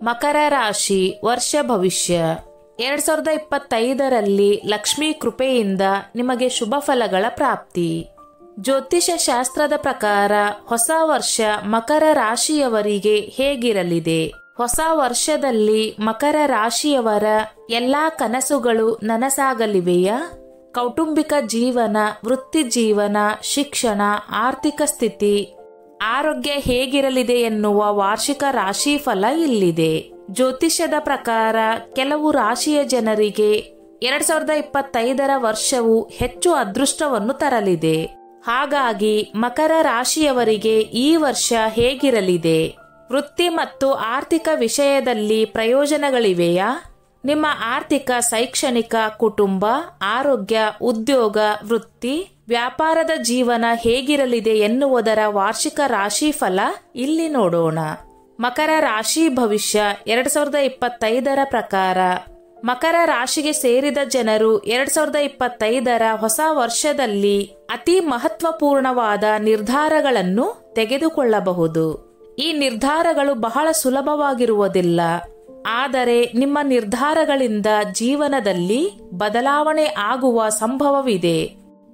ಮಕರ ರಾಶಿ ವರ್ಷ ಭವಿಷ್ಯ 2025ರಲ್ಲಿ ಲಕ್ಷ್ಮೀ ಕೃಪೆಯಿಂದ ನಿಮಗೆ ಶುಭ ಫಲಗಳ ಪ್ರಾಪ್ತಿ. ಜ್ಯೋತಿಷ್ಯ ಶಾಸ್ತ್ರದ ಪ್ರಕಾರ ಹೊಸ ವರ್ಷ ಮಕರ ರಾಶಿಯವರಿಗೆ ಹೇಗಿರಲಿದೆ? ಹೊಸ ವರ್ಷದಲ್ಲಿ ಮಕರ ರಾಶಿಯವರ ಎಲ್ಲಾ ಕನಸುಗಳು ನನಸಾಗಲಿವೆಯಾ? ಕೌಟುಂಬಿಕ ಜೀವನ, ವೃತ್ತಿ ಜೀವನ, ಶಿಕ್ಷಣ, ಆರ್ಥಿಕ ಸ್ಥಿತಿ, ಆರೋಗ್ಯ ಹೇಗಿರಲಿದೆ ಎನ್ನುವ ವಾರ್ಷಿಕ ರಾಶಿ ಫಲ ಇಲ್ಲಿದೆ. ಜ್ಯೋತಿಷ್ಯದ ಪ್ರಕಾರ ಕೆಲವು ರಾಶಿಯ ಜನರಿಗೆ 2025ರ ವರ್ಷವು ಹೆಚ್ಚು ಅದೃಷ್ಟವನ್ನು ತರಲಿದೆ. ಹಾಗಾಗಿ ಮಕರ ರಾಶಿಯವರಿಗೆ ಈ ವರ್ಷ ಹೇಗಿರಲಿದೆ? ವೃತ್ತಿ ಮತ್ತು ಆರ್ಥಿಕ ವಿಷಯದಲ್ಲಿ ಪ್ರಯೋಜನಗಳಿವೆಯಾ? ನಿಮ್ಮ ಆರ್ಥಿಕ, ಶೈಕ್ಷಣಿಕ, ಕುಟುಂಬ, ಆರೋಗ್ಯ, ಉದ್ಯೋಗ, ವೃತ್ತಿ, ವ್ಯಾಪಾರದ ಜೀವನ ಹೇಗಿರಲಿದೆ ಎನ್ನುವುದರ ವಾರ್ಷಿಕ ರಾಶಿ ಫಲ ಇಲ್ಲಿ ನೋಡೋಣ. ಮಕರ ರಾಶಿ ಭವಿಷ್ಯ 2025ರ ಪ್ರಕಾರ ಮಕರ ರಾಶಿಗೆ ಸೇರಿದ ಜನರು 2025ರ ಹೊಸ ವರ್ಷದಲ್ಲಿ ಅತಿ ಮಹತ್ವಪೂರ್ಣವಾದ ನಿರ್ಧಾರಗಳನ್ನು ತೆಗೆದುಕೊಳ್ಳಬಹುದು. ಈ ನಿರ್ಧಾರಗಳು ಬಹಳ ಸುಲಭವಾಗಿರುವುದಿಲ್ಲ. ಆದರೆ ನಿಮ್ಮ ನಿರ್ಧಾರಗಳಿಂದ ಜೀವನದಲ್ಲಿ ಬದಲಾವಣೆ ಆಗುವ ಸಂಭವವಿದೆ.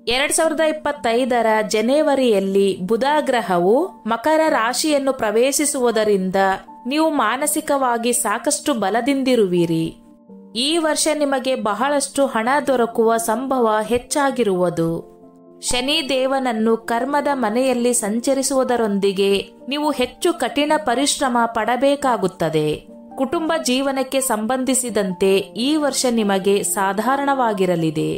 2025ರ ಜನವರಿಯಲ್ಲಿ ಬುಧ ಗ್ರಹವು ಮಕರ ರಾಶಿಯನ್ನು ಪ್ರವೇಶಿಸುವುದರಿಂದ ನೀವು ಮಾನಸಿಕವಾಗಿ ಸಾಕಷ್ಟು ಬಲದಿಂದಿರುವಿರಿ. ಈ ವರ್ಷ ನಿಮಗೆ ಬಹಳಷ್ಟು ಹಣ ದೊರಕುವ ಸಂಭವ ಹೆಚ್ಚಾಗಿರುವುದು. ಶನಿ ದೇವನನ್ನು ಕರ್ಮದ ಮನೆಯಲ್ಲಿ ಸಂಚರಿಸುವುದರೊಂದಿಗೆ ನೀವು ಹೆಚ್ಚು ಕಠಿಣ ಪರಿಶ್ರಮ ಪಡಬೇಕಾಗುತ್ತದೆ. ಕುಟುಂಬ ಜೀವನಕ್ಕೆ ಸಂಬಂಧಿಸಿದಂತೆ ಈ ವರ್ಷ ನಿಮಗೆ ಸಾಧಾರಣವಾಗಿರಲಿದೆ.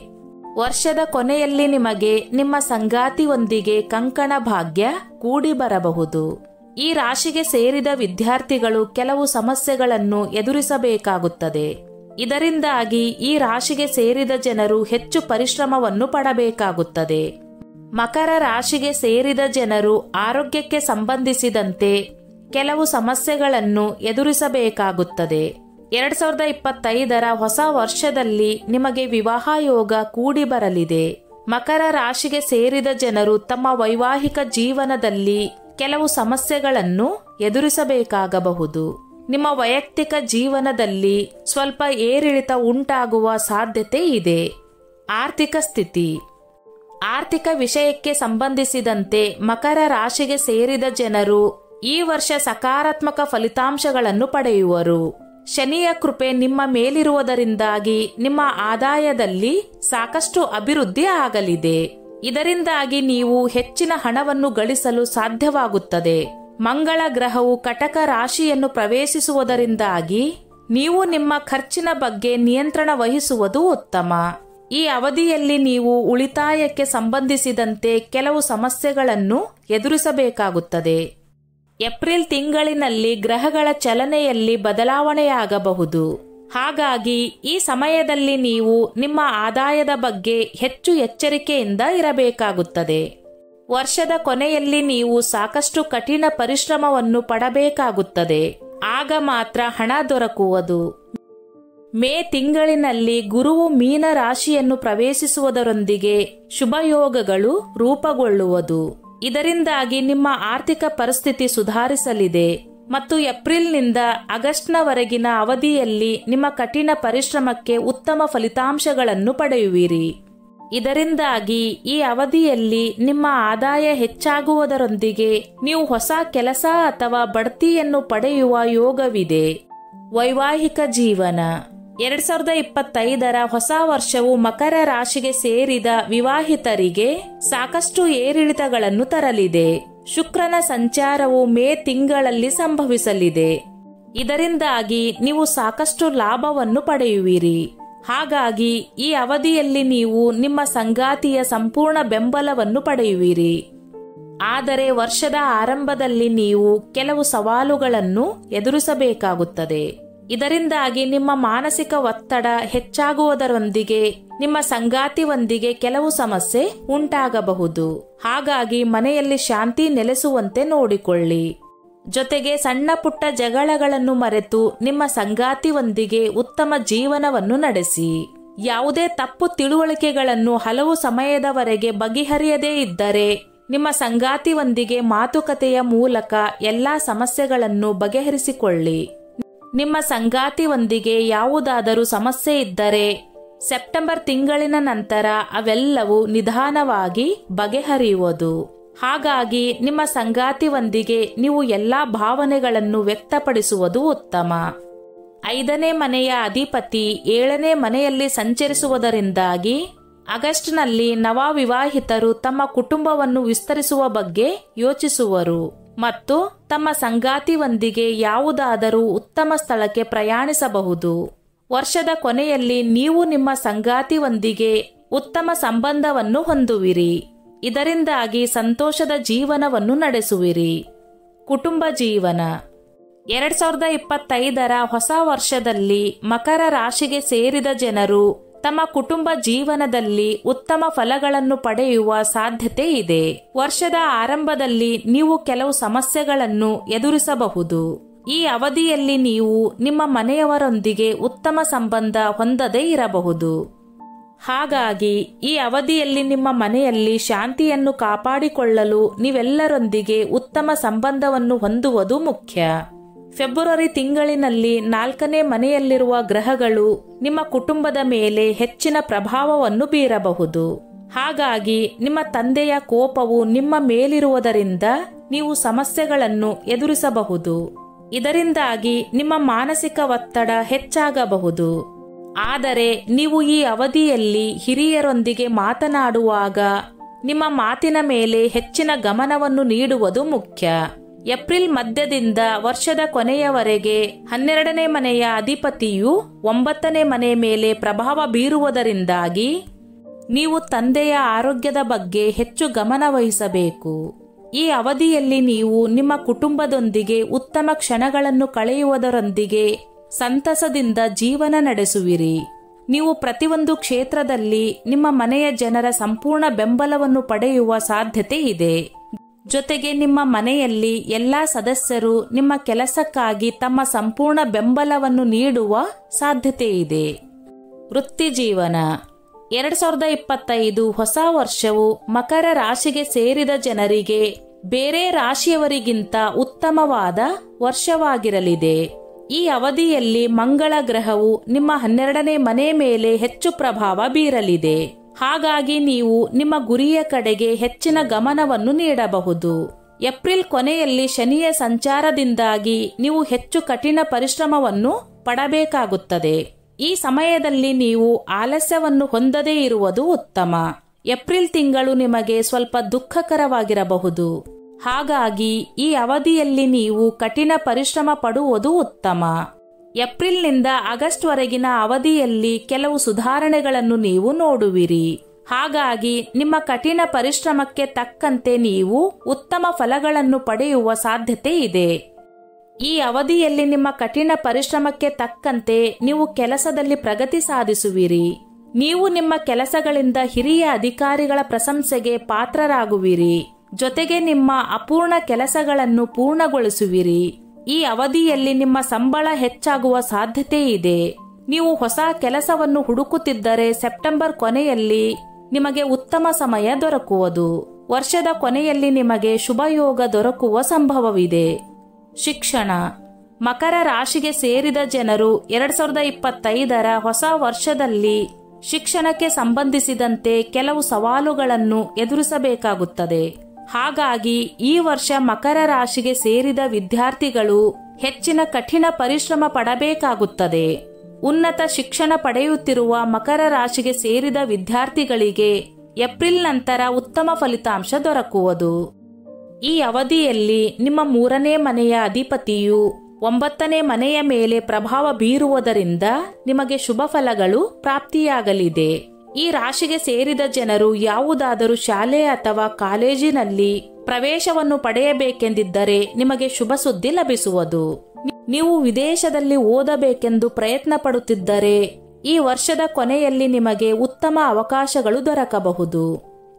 ವರ್ಷದ ಕೊನೆಯಲ್ಲಿ ನಿಮಗೆ ನಿಮ್ಮ ಸಂಗಾತಿಯೊಂದಿಗೆ ಕಂಕಣ ಭಾಗ್ಯ ಕೂಡಿ ಬರಬಹುದು. ಈ ರಾಶಿಗೆ ಸೇರಿದ ವಿದ್ಯಾರ್ಥಿಗಳು ಕೆಲವು ಸಮಸ್ಯೆಗಳನ್ನು ಎದುರಿಸಬೇಕಾಗುತ್ತದೆ. ಇದರಿಂದಾಗಿ ಈ ರಾಶಿಗೆ ಸೇರಿದ ಜನರು ಹೆಚ್ಚು ಪರಿಶ್ರಮವನ್ನು ಪಡಬೇಕಾಗುತ್ತದೆ. ಮಕರ ರಾಶಿಗೆ ಸೇರಿದ ಜನರು ಆರೋಗ್ಯಕ್ಕೆ ಸಂಬಂಧಿಸಿದಂತೆ ಕೆಲವು ಸಮಸ್ಯೆಗಳನ್ನು ಎದುರಿಸಬೇಕಾಗುತ್ತದೆ. 2025ರ ಹೊಸ ವರ್ಷದಲ್ಲಿ ನಿಮಗೆ ವಿವಾಹ ಯೋಗ ಕೂಡಿ ಬರಲಿದೆ. ಮಕರ ರಾಶಿಗೆ ಸೇರಿದ ಜನರು ತಮ್ಮ ವೈವಾಹಿಕ ಜೀವನದಲ್ಲಿ ಕೆಲವು ಸಮಸ್ಯೆಗಳನ್ನು ಎದುರಿಸಬೇಕಾಗಬಹುದು. ನಿಮ್ಮ ವೈಯಕ್ತಿಕ ಜೀವನದಲ್ಲಿ ಸ್ವಲ್ಪ ಏರಿಳಿತ ಉಂಟಾಗುವ ಸಾಧ್ಯತೆ ಇದೆ. ಆರ್ಥಿಕ ಸ್ಥಿತಿ. ಆರ್ಥಿಕ ವಿಷಯಕ್ಕೆ ಸಂಬಂಧಿಸಿದಂತೆ ಮಕರ ರಾಶಿಗೆ ಸೇರಿದ ಜನರು ಈ ವರ್ಷ ಸಕಾರಾತ್ಮಕ ಫಲಿತಾಂಶಗಳನ್ನು ಪಡೆಯುವರು. ಶನಿಯ ಕೃಪೆ ನಿಮ್ಮ ಮೇಲಿರುವುದರಿಂದಾಗಿ ನಿಮ್ಮ ಆದಾಯದಲ್ಲಿ ಸಾಕಷ್ಟು ಅಭಿವೃದ್ಧಿ ಆಗಲಿದೆ. ಇದರಿಂದಾಗಿ ನೀವು ಹೆಚ್ಚಿನ ಹಣವನ್ನು ಗಳಿಸಲು ಸಾಧ್ಯವಾಗುತ್ತದೆ. ಮಂಗಳ ಗ್ರಹವು ಕಟಕ ರಾಶಿಯನ್ನು ಪ್ರವೇಶಿಸುವುದರಿಂದಾಗಿ ನೀವು ನಿಮ್ಮ ಖರ್ಚಿನ ಬಗ್ಗೆ ನಿಯಂತ್ರಣ ವಹಿಸುವುದು ಉತ್ತಮ. ಈ ಅವಧಿಯಲ್ಲಿ ನೀವು ಉಳಿತಾಯಕ್ಕೆ ಸಂಬಂಧಿಸಿದಂತೆ ಕೆಲವು ಸಮಸ್ಯೆಗಳನ್ನು ಎದುರಿಸಬೇಕಾಗುತ್ತದೆ. ಏಪ್ರಿಲ್ ತಿಂಗಳಿನಲ್ಲಿ ಗ್ರಹಗಳ ಚಲನೆಯಲ್ಲಿ ಬದಲಾವಣೆಯಾಗಬಹುದು. ಹಾಗಾಗಿ ಈ ಸಮಯದಲ್ಲಿ ನೀವು ನಿಮ್ಮ ಆದಾಯದ ಬಗ್ಗೆ ಹೆಚ್ಚು ಎಚ್ಚರಿಕೆಯಿಂದ ಇರಬೇಕಾಗುತ್ತದೆ. ವರ್ಷದ ಕೊನೆಯಲ್ಲಿ ನೀವು ಸಾಕಷ್ಟು ಕಠಿಣ ಪರಿಶ್ರಮವನ್ನು ಪಡಬೇಕಾಗುತ್ತದೆ. ಆಗ ಮಾತ್ರ ಹಣ ದೊರಕುವುದು. ಮೇ ತಿಂಗಳಿನಲ್ಲಿ ಗುರುವು ಮೀನ ರಾಶಿಯನ್ನು ಪ್ರವೇಶಿಸುವುದರೊಂದಿಗೆ ಶುಭಯೋಗಗಳು ರೂಪುಗೊಳ್ಳುವುದು. ಇದರಿಂದಾಗಿ ನಿಮ್ಮ ಆರ್ಥಿಕ ಪರಿಸ್ಥಿತಿ ಸುಧಾರಿಸಲಿದೆ ಮತ್ತು ಏಪ್ರಿಲ್ನಿಂದ ಆಗಸ್ಟ್ನವರೆಗಿನ ಅವಧಿಯಲ್ಲಿ ನಿಮ್ಮ ಕಠಿಣ ಪರಿಶ್ರಮಕ್ಕೆ ಉತ್ತಮ ಫಲಿತಾಂಶಗಳನ್ನು ಪಡೆಯುವಿರಿ. ಇದರಿಂದಾಗಿ ಈ ಅವಧಿಯಲ್ಲಿ ನಿಮ್ಮ ಆದಾಯ ಹೆಚ್ಚಾಗುವುದರೊಂದಿಗೆ ನೀವು ಹೊಸ ಕೆಲಸ ಅಥವಾ ಬಡ್ತಿಯನ್ನು ಪಡೆಯುವ ಯೋಗವಿದೆ. ವೈವಾಹಿಕ ಜೀವನ. 2025ರ ಹೊಸ ವರ್ಷವು ಮಕರ ರಾಶಿಗೆ ಸೇರಿದ ವಿವಾಹಿತರಿಗೆ ಸಾಕಷ್ಟು ಏರಿಳಿತಗಳನ್ನು ತರಲಿದೆ. ಶುಕ್ರನ ಸಂಚಾರವು ಮೇ ತಿಂಗಳಲ್ಲಿ ಸಂಭವಿಸಲಿದೆ. ಇದರಿಂದಾಗಿ ನೀವು ಸಾಕಷ್ಟು ಲಾಭವನ್ನು ಪಡೆಯುವಿರಿ. ಹಾಗಾಗಿ ಈ ಅವಧಿಯಲ್ಲಿ ನೀವು ನಿಮ್ಮ ಸಂಗಾತಿಯ ಸಂಪೂರ್ಣ ಬೆಂಬಲವನ್ನು ಪಡೆಯುವಿರಿ. ಆದರೆ ವರ್ಷದ ಆರಂಭದಲ್ಲಿ ನೀವು ಕೆಲವು ಸವಾಲುಗಳನ್ನು ಎದುರಿಸಬೇಕಾಗುತ್ತದೆ. ಇದರಿಂದಾಗಿ ನಿಮ್ಮ ಮಾನಸಿಕ ಒತ್ತಡ ಹೆಚ್ಚಾಗುವುದರೊಂದಿಗೆ ನಿಮ್ಮ ಸಂಗಾತಿಯೊಂದಿಗೆ ಕೆಲವು ಸಮಸ್ಯೆ ಉಂಟಾಗಬಹುದು. ಹಾಗಾಗಿ ಮನೆಯಲ್ಲಿ ಶಾಂತಿ ನೆಲೆಸುವಂತೆ ನೋಡಿಕೊಳ್ಳಿ. ಜೊತೆಗೆ ಸಣ್ಣ ಪುಟ್ಟ ಜಗಳಗಳನ್ನು ಮರೆತು ನಿಮ್ಮ ಸಂಗಾತಿಯೊಂದಿಗೆ ಉತ್ತಮ ಜೀವನವನ್ನು ನಡೆಸಿ. ಯಾವುದೇ ತಪ್ಪು ತಿಳುವಳಿಕೆಗಳನ್ನು ಹಲವು ಸಮಯದವರೆಗೆ ಬಗೆಹರಿಯದೇ ಇದ್ದರೆ ನಿಮ್ಮ ಸಂಗಾತಿಯೊಂದಿಗೆ ಮಾತುಕತೆಯ ಮೂಲಕ ಎಲ್ಲಾ ಸಮಸ್ಯೆಗಳನ್ನು ಬಗೆಹರಿಸಿಕೊಳ್ಳಿ. ನಿಮ್ಮ ಸಂಗಾತಿಯೊಂದಿಗೆ ಯಾವುದಾದರೂ ಸಮಸ್ಯೆ ಇದ್ದರೆ ಸೆಪ್ಟೆಂಬರ್ ತಿಂಗಳಿನ ನಂತರ ಅವೆಲ್ಲವೂ ನಿಧಾನವಾಗಿ ಬಗೆಹರಿಯುವುದು. ಹಾಗಾಗಿ ನಿಮ್ಮ ಸಂಗಾತಿಯೊಂದಿಗೆ ನೀವು ಎಲ್ಲಾ ಭಾವನೆಗಳನ್ನು ವ್ಯಕ್ತಪಡಿಸುವುದು ಉತ್ತಮ. 5ನೇ ಮನೆಯ ಅಧಿಪತಿ 7ನೇ ಮನೆಯಲ್ಲಿ ಸಂಚರಿಸುವುದರಿಂದಾಗಿ ಆಗಸ್ಟ್ನಲ್ಲಿ ನವವಿವಾಹಿತರು ತಮ್ಮ ಕುಟುಂಬವನ್ನು ವಿಸ್ತರಿಸುವ ಬಗ್ಗೆ ಯೋಚಿಸುವರು ಮತ್ತು ತಮ್ಮ ಸಂಗಾತಿಯೊಂದಿಗೆ ಯಾವುದಾದರೂ ಉತ್ತಮ ಸ್ಥಳಕ್ಕೆ ಪ್ರಯಾಣಿಸಬಹುದು. ವರ್ಷದ ಕೊನೆಯಲ್ಲಿ ನೀವು ನಿಮ್ಮ ಸಂಗಾತಿಯೊಂದಿಗೆ ಉತ್ತಮ ಸಂಬಂಧವನ್ನು ಹೊಂದುವಿರಿ. ಇದರಿಂದಾಗಿ ಸಂತೋಷದ ಜೀವನವನ್ನು ನಡೆಸುವಿರಿ. ಕುಟುಂಬ ಜೀವನ 2025ರ ಹೊಸ ವರ್ಷದಲ್ಲಿ ಮಕರ ರಾಶಿಗೆ ಸೇರಿದ ಜನರು ತಮ್ಮ ಕುಟುಂಬ ಜೀವನದಲ್ಲಿ ಉತ್ತಮ ಫಲಗಳನ್ನು ಪಡೆಯುವ ಸಾಧ್ಯತೆ ಇದೆ. ವರ್ಷದ ಆರಂಭದಲ್ಲಿ ನೀವು ಕೆಲವು ಸಮಸ್ಯೆಗಳನ್ನು ಎದುರಿಸಬಹುದು. ಈ ಅವಧಿಯಲ್ಲಿ ನೀವು ನಿಮ್ಮ ಮನೆಯವರೊಂದಿಗೆ ಉತ್ತಮ ಸಂಬಂಧ ಹೊಂದದೇ ಇರಬಹುದು. ಹಾಗಾಗಿ ಈ ಅವಧಿಯಲ್ಲಿ ನಿಮ್ಮ ಮನೆಯಲ್ಲಿ ಶಾಂತಿಯನ್ನು ಕಾಪಾಡಿಕೊಳ್ಳಲು ನೀವೆಲ್ಲರೊಂದಿಗೆ ಉತ್ತಮ ಸಂಬಂಧವನ್ನು ಹೊಂದುವುದು ಮುಖ್ಯ. ಫೆಬ್ರವರಿ ತಿಂಗಳಿನಲ್ಲಿ 4ನೇ ಮನೆಯಲ್ಲಿರುವ ಗ್ರಹಗಳು ನಿಮ್ಮ ಕುಟುಂಬದ ಮೇಲೆ ಹೆಚ್ಚಿನ ಪ್ರಭಾವವನ್ನು ಬೀರಬಹುದು. ಹಾಗಾಗಿ ನಿಮ್ಮ ತಂದೆಯ ಕೋಪವು ನಿಮ್ಮ ಮೇಲಿರುವುದರಿಂದ ನೀವು ಸಮಸ್ಯೆಗಳನ್ನು ಎದುರಿಸಬಹುದು. ಇದರಿಂದಾಗಿ ನಿಮ್ಮ ಮಾನಸಿಕ ಒತ್ತಡ ಹೆಚ್ಚಾಗಬಹುದು. ಆದರೆ ನೀವು ಈ ಅವಧಿಯಲ್ಲಿ ಹಿರಿಯರೊಂದಿಗೆ ಮಾತನಾಡುವಾಗ ನಿಮ್ಮ ಮಾತಿನ ಮೇಲೆ ಹೆಚ್ಚಿನ ಗಮನವನ್ನು ನೀಡುವುದು ಮುಖ್ಯ. ಏಪ್ರಿಲ್ ಮಧ್ಯದಿಂದ ವರ್ಷದ ಕೊನೆಯವರೆಗೆ 12ನೇ ಮನೆಯ ಅಧಿಪತಿಯು 9ನೇ ಮನೆ ಮೇಲೆ ಪ್ರಭಾವ ಬೀರುವುದರಿಂದಾಗಿ ನೀವು ತಂದೆಯ ಆರೋಗ್ಯದ ಬಗ್ಗೆ ಹೆಚ್ಚು ಗಮನ ವಹಿಸಬೇಕು. ಈ ಅವಧಿಯಲ್ಲಿ ನೀವು ನಿಮ್ಮ ಕುಟುಂಬದೊಂದಿಗೆ ಉತ್ತಮ ಕ್ಷಣಗಳನ್ನು ಕಳೆಯುವುದರೊಂದಿಗೆ ಸಂತಸದಿಂದ ಜೀವನ ನಡೆಸುವಿರಿ. ನೀವು ಪ್ರತಿಯೊಂದು ಕ್ಷೇತ್ರದಲ್ಲಿ ನಿಮ್ಮ ಮನೆಯ ಜನರ ಸಂಪೂರ್ಣ ಬೆಂಬಲವನ್ನು ಪಡೆಯುವ ಸಾಧ್ಯತೆ ಇದೆ. ಜೊತೆಗೆ ನಿಮ್ಮ ಮನೆಯಲ್ಲಿ ಎಲ್ಲಾ ಸದಸ್ಯರು ನಿಮ್ಮ ಕೆಲಸಕ್ಕಾಗಿ ತಮ್ಮ ಸಂಪೂರ್ಣ ಬೆಂಬಲವನ್ನು ನೀಡುವ ಸಾಧ್ಯತೆ ಇದೆ. ವೃತ್ತಿ ಜೀವನ 2025 ಹೊಸ ವರ್ಷವು ಮಕರ ರಾಶಿಗೆ ಸೇರಿದ ಜನರಿಗೆ ಬೇರೆ ರಾಶಿಯವರಿಗಿಂತ ಉತ್ತಮವಾದ ವರ್ಷವಾಗಿರಲಿದೆ. ಈ ಅವಧಿಯಲ್ಲಿ ಮಂಗಳ ಗ್ರಹವು ನಿಮ್ಮ 12ನೇ ಮನೆ ಮೇಲೆ ಹೆಚ್ಚು ಪ್ರಭಾವ ಬೀರಲಿದೆ. ಹಾಗಾಗಿ ನೀವು ನಿಮ್ಮ ಗುರಿಯ ಕಡೆಗೆ ಹೆಚ್ಚಿನ ಗಮನವನ್ನು ನೀಡಬಹುದು. ಏಪ್ರಿಲ್ ಕೊನೆಯಲ್ಲಿ ಶನಿಯ ಸಂಚಾರದಿಂದಾಗಿ ನೀವು ಹೆಚ್ಚು ಕಠಿಣ ಪರಿಶ್ರಮವನ್ನು ಪಡಬೇಕಾಗುತ್ತದೆ. ಈ ಸಮಯದಲ್ಲಿ ನೀವು ಆಲಸ್ಯವನ್ನು ಹೊಂದದೇ ಇರುವುದು ಉತ್ತಮ. ಏಪ್ರಿಲ್ ತಿಂಗಳು ನಿಮಗೆ ಸ್ವಲ್ಪ ದುಃಖಕರವಾಗಿರಬಹುದು. ಹಾಗಾಗಿ ಈ ಅವಧಿಯಲ್ಲಿ ನೀವು ಕಠಿಣ ಪರಿಶ್ರಮ ಪಡುವುದು ಉತ್ತಮ. ಏಪ್ರಿಲ್ನಿಂದ ಆಗಸ್ಟ್ ವರೆಗಿನ ಅವಧಿಯಲ್ಲಿ ಕೆಲವು ಸುಧಾರಣೆಗಳನ್ನು ನೀವು ನೋಡುವಿರಿ. ಹಾಗಾಗಿ ನಿಮ್ಮ ಕಠಿಣ ಪರಿಶ್ರಮಕ್ಕೆ ತಕ್ಕಂತೆ ನೀವು ಉತ್ತಮ ಫಲಗಳನ್ನು ಪಡೆಯುವ ಸಾಧ್ಯತೆ ಇದೆ. ಈ ಅವಧಿಯಲ್ಲಿ ನಿಮ್ಮ ಕಠಿಣ ಪರಿಶ್ರಮಕ್ಕೆ ತಕ್ಕಂತೆ ನೀವು ಕೆಲಸದಲ್ಲಿ ಪ್ರಗತಿ ಸಾಧಿಸುವಿರಿ. ನೀವು ನಿಮ್ಮ ಕೆಲಸಗಳಿಂದ ಹಿರಿಯ ಅಧಿಕಾರಿಗಳ ಪ್ರಶಂಸೆಗೆ ಪಾತ್ರರಾಗುವಿರಿ. ಜೊತೆಗೆ ನಿಮ್ಮ ಅಪೂರ್ಣ ಕೆಲಸಗಳನ್ನು ಪೂರ್ಣಗೊಳಿಸುವಿರಿ. ಈ ಅವಧಿಯಲ್ಲಿ ನಿಮ್ಮ ಸಂಬಳ ಹೆಚ್ಚಾಗುವ ಸಾಧ್ಯತೆ ಇದೆ. ನೀವು ಹೊಸ ಕೆಲಸವನ್ನು ಹುಡುಕುತ್ತಿದ್ದರೆ ಸೆಪ್ಟೆಂಬರ್ ಕೊನೆಯಲ್ಲಿ ನಿಮಗೆ ಉತ್ತಮ ಸಮಯ ದೊರಕುವುದು. ವರ್ಷದ ಕೊನೆಯಲ್ಲಿ ನಿಮಗೆ ಶುಭಯೋಗ ದೊರಕುವ ಸಂಭವವಿದೆ. ಶಿಕ್ಷಣ ಮಕರ ರಾಶಿಗೆ ಸೇರಿದ ಜನರು 2025ರ ಹೊಸ ವರ್ಷದಲ್ಲಿ ಶಿಕ್ಷಣಕ್ಕೆ ಸಂಬಂಧಿಸಿದಂತೆ ಕೆಲವು ಸವಾಲುಗಳನ್ನು ಎದುರಿಸಬೇಕಾಗುತ್ತದೆ. ಹಾಗಾಗಿ ಈ ವರ್ಷ ಮಕರ ರಾಶಿಗೆ ಸೇರಿದ ವಿದ್ಯಾರ್ಥಿಗಳು ಹೆಚ್ಚಿನ ಕಠಿಣ ಪರಿಶ್ರಮ ಪಡಬೇಕಾಗುತ್ತದೆ. ಉನ್ನತ ಶಿಕ್ಷಣ ಪಡೆಯುತ್ತಿರುವ ಮಕರ ರಾಶಿಗೆ ಸೇರಿದ ವಿದ್ಯಾರ್ಥಿಗಳಿಗೆ ಏಪ್ರಿಲ್ ನಂತರ ಉತ್ತಮ ಫಲಿತಾಂಶ ದೊರಕುವುದು. ಈ ಅವಧಿಯಲ್ಲಿ ನಿಮ್ಮ 3ನೇ ಮನೆಯ ಅಧಿಪತಿಯು 9ನೇ ಮನೆಯ ಮೇಲೆ ಪ್ರಭಾವ ಬೀರುವುದರಿಂದ ನಿಮಗೆ ಶುಭ ಫಲಗಳು ಪ್ರಾಪ್ತಿಯಾಗಲಿದೆ. ಈ ರಾಶಿಗೆ ಸೇರಿದ ಜನರು ಯಾವುದಾದರೂ ಶಾಲೆ ಅಥವಾ ಕಾಲೇಜಿನಲ್ಲಿ ಪ್ರವೇಶವನ್ನು ಪಡೆಯಬೇಕೆಂದಿದ್ದರೆ ನಿಮಗೆ ಶುಭ ಸುದ್ದಿ ಲಭಿಸುವುದು. ನೀವು ವಿದೇಶದಲ್ಲಿ ಓದಬೇಕೆಂದು ಪ್ರಯತ್ನ ಪಡುತ್ತಿದ್ದರೆ ಈ ವರ್ಷದ ಕೊನೆಯಲ್ಲಿ ನಿಮಗೆ ಉತ್ತಮ ಅವಕಾಶಗಳು ದೊರಕಬಹುದು.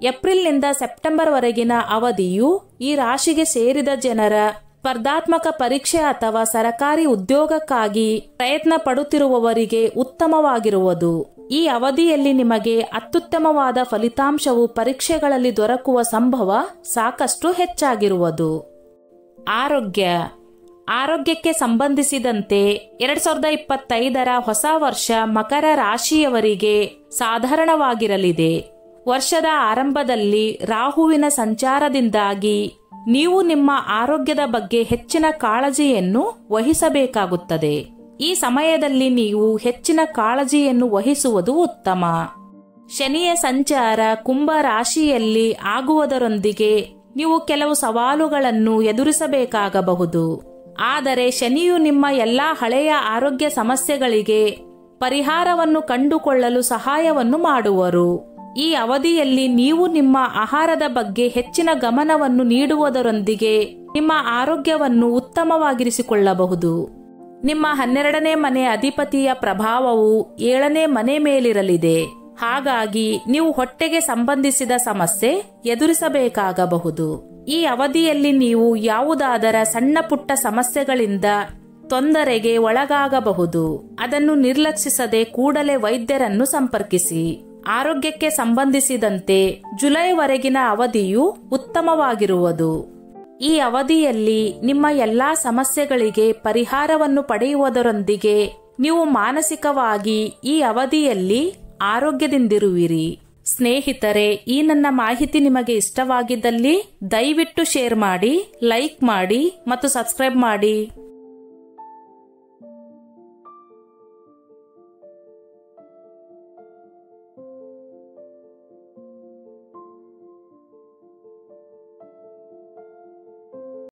ಏಪ್ರಿಲ್ನಿಂದ ಸೆಪ್ಟೆಂಬರ್ ವರೆಗಿನ ಅವಧಿಯು ಈ ರಾಶಿಗೆ ಸೇರಿದ ಜನರ ಸ್ಪರ್ಧಾತ್ಮಕ ಪರೀಕ್ಷೆ ಅಥವಾ ಸರಕಾರಿ ಉದ್ಯೋಗಕ್ಕಾಗಿ ಪ್ರಯತ್ನ ಪಡುತ್ತಿರುವವರಿಗೆ ಉತ್ತಮವಾಗಿರುವುದು. ಈ ಅವಧಿಯಲ್ಲಿ ನಿಮಗೆ ಅತ್ಯುತ್ತಮವಾದ ಫಲಿತಾಂಶವು ಪರೀಕ್ಷೆಗಳಲ್ಲಿ ದೊರಕುವ ಸಂಭವ ಸಾಕಷ್ಟು ಹೆಚ್ಚಾಗಿರುವುದು. ಆರೋಗ್ಯ ಆರೋಗ್ಯಕ್ಕೆ ಸಂಬಂಧಿಸಿದಂತೆ 2025ರ ಹೊಸ ವರ್ಷ ಮಕರ ರಾಶಿಯವರಿಗೆ ಸಾಧಾರಣವಾಗಿರಲಿದೆ. ವರ್ಷದ ಆರಂಭದಲ್ಲಿ ರಾಹುವಿನ ಸಂಚಾರದಿಂದಾಗಿ ನೀವು ನಿಮ್ಮ ಆರೋಗ್ಯದ ಬಗ್ಗೆ ಹೆಚ್ಚಿನ ಕಾಳಜಿಯನ್ನು ವಹಿಸಬೇಕಾಗುತ್ತದೆ. ಈ ಸಮಯದಲ್ಲಿ ನೀವು ಹೆಚ್ಚಿನ ಕಾಳಜಿಯನ್ನು ವಹಿಸುವುದು ಉತ್ತಮ. ಶನಿಯ ಸಂಚಾರ ಕುಂಭ ರಾಶಿಯಲ್ಲಿ ಆಗುವುದರೊಂದಿಗೆ ನೀವು ಕೆಲವು ಸವಾಲುಗಳನ್ನು ಎದುರಿಸಬೇಕಾಗಬಹುದು. ಆದರೆ ಶನಿಯು ನಿಮ್ಮ ಎಲ್ಲಾ ಹಳೆಯ ಆರೋಗ್ಯ ಸಮಸ್ಯೆಗಳಿಗೆ ಪರಿಹಾರವನ್ನು ಕಂಡುಕೊಳ್ಳಲು ಸಹಾಯವನ್ನು ಮಾಡುವರು. ಈ ಅವಧಿಯಲ್ಲಿ ನೀವು ನಿಮ್ಮ ಆಹಾರದ ಬಗ್ಗೆ ಹೆಚ್ಚಿನ ಗಮನವನ್ನು ನೀಡುವುದರೊಂದಿಗೆ ನಿಮ್ಮ ಆರೋಗ್ಯವನ್ನು ಉತ್ತಮವಾಗಿರಿಸಿಕೊಳ್ಳಬಹುದು. ನಿಮ್ಮ 12ನೇ ಮನೆ ಅಧಿಪತಿಯ ಪ್ರಭಾವವು 7ನೇ ಮನೆ ಮೇಲಿರಲಿದೆ. ಹಾಗಾಗಿ ನೀವು ಹೊಟ್ಟೆಗೆ ಸಂಬಂಧಿಸಿದ ಸಮಸ್ಯೆ ಎದುರಿಸಬೇಕಾಗಬಹುದು. ಈ ಅವಧಿಯಲ್ಲಿ ನೀವು ಯಾವುದಾದರ ಸಣ್ಣ ಪುಟ್ಟ ಸಮಸ್ಯೆಗಳಿಂದ ತೊಂದರೆಗೆ ಒಳಗಾಗಬಹುದು. ಅದನ್ನು ನಿರ್ಲಕ್ಷಿಸದೆ ಕೂಡಲೇ ವೈದ್ಯರನ್ನು ಸಂಪರ್ಕಿಸಿ. ಆರೋಗ್ಯಕ್ಕೆ ಸಂಬಂಧಿಸಿದಂತೆ ಜುಲೈವರೆಗಿನ ಅವಧಿಯು ಉತ್ತಮವಾಗಿರುವುದು. ಈ ಅವಧಿಯಲ್ಲಿ ನಿಮ್ಮ ಎಲ್ಲಾ ಸಮಸ್ಯೆಗಳಿಗೆ ಪರಿಹಾರವನ್ನು ಪಡೆಯುವುದರೊಂದಿಗೆ ನೀವು ಮಾನಸಿಕವಾಗಿ ಈ ಅವಧಿಯಲ್ಲಿ ಆರೋಗ್ಯದಿಂದಿರುವಿರಿ. ಸ್ನೇಹಿತರೆ, ಈ ನನ್ನ ಮಾಹಿತಿ ನಿಮಗೆ ಇಷ್ಟವಾಗಿದ್ದಲ್ಲಿ ದಯವಿಟ್ಟು ಶೇರ್ ಮಾಡಿ, ಲೈಕ್ ಮಾಡಿ ಮತ್ತು ಸಬ್ಸ್ಕ್ರೈಬ್ ಮಾಡಿ.